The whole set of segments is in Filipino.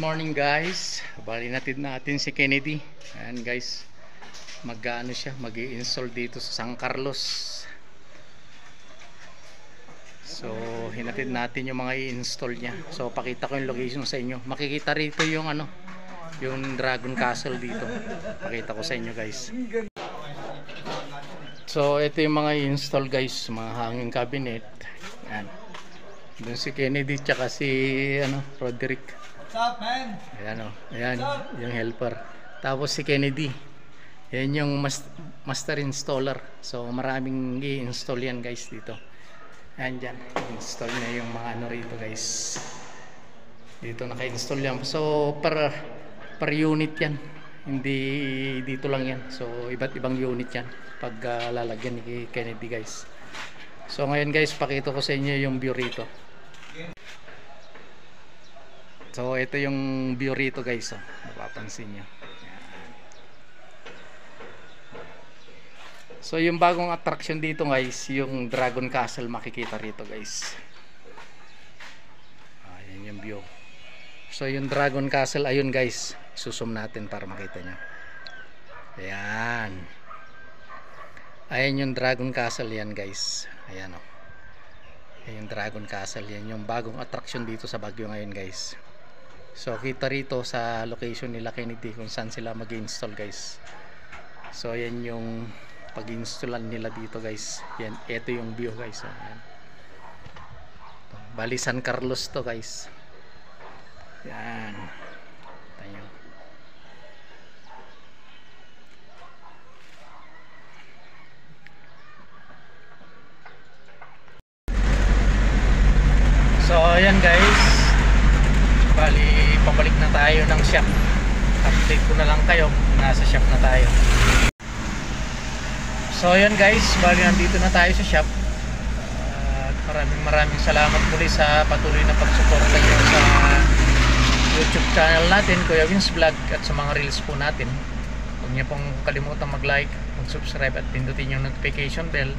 morning guys. Bali natin si Kennedy. Ayan guys. Mag-ano siya, mag-i-install dito sa San Carlos. So, hinatid natin yung mga i-install niya. So, pakita ko yung location sa inyo. Makikita rito yung ano, yung Dragon Castle dito. Pakita ko sa inyo guys. So, ito yung mga i-install guys, mga hanging cabinet. Ayan. Doon si Kennedy tsaka si Roderick. What's up, man? Ayan o, ayan yung helper. Tapos si Kennedy, yan yung master installer. So maraming i-install yan guys dito. Ayan dyan, install niya yung mga ano rito guys. Dito naka-install yan. So per unit yan, hindi dito lang yan. So iba't ibang unit yan pag lalagyan ni Kennedy guys. So ngayon guys, pakita ko sa inyo yung view rito. So ito yung view rito guys, mapapansin nyo. So yung bagong attraction dito guys, yung Dragon Castle, makikita rito guys. Ayan yung view. So yung Dragon Castle, ayun guys, susum natin para makita nyo. Ayan. Ayan yung Dragon Castle yan guys. Ayan o. Ayan yung Dragon Castle, yan yung bagong attraction dito sa Baguio ngayon guys. So kita rito sa location nila Kennedy kung saan sila mag-install guys. So yan yung pag-installan nila dito guys. Yan, ito yung view guys. Ayan. Bali San Carlos to guys. Yan. Tayo. So ayan guys. Bali, pabalik na tayo ng shop. Update ko na lang kayo. Nasa shop na tayo. So yun guys, bali nandito na tayo sa shop. Maraming salamat muli sa patuloy na pagsuporta nyo sa YouTube channel natin, Kuya Vince Vlog, at sa mga reels po natin. Huwag niyo pong kalimutan mag-like, mag-subscribe at pindutin yung notification bell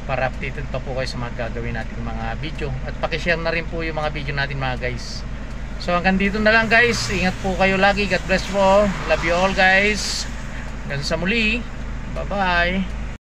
para updated pa po kayo sa mga gagawin nating mga video. At pakishare na rin po yung mga video natin mga guys. So hanggang dito na lang guys. Ingat po kayo lagi. God bless po. Love you all guys. Hanggang sa muli. Bye bye.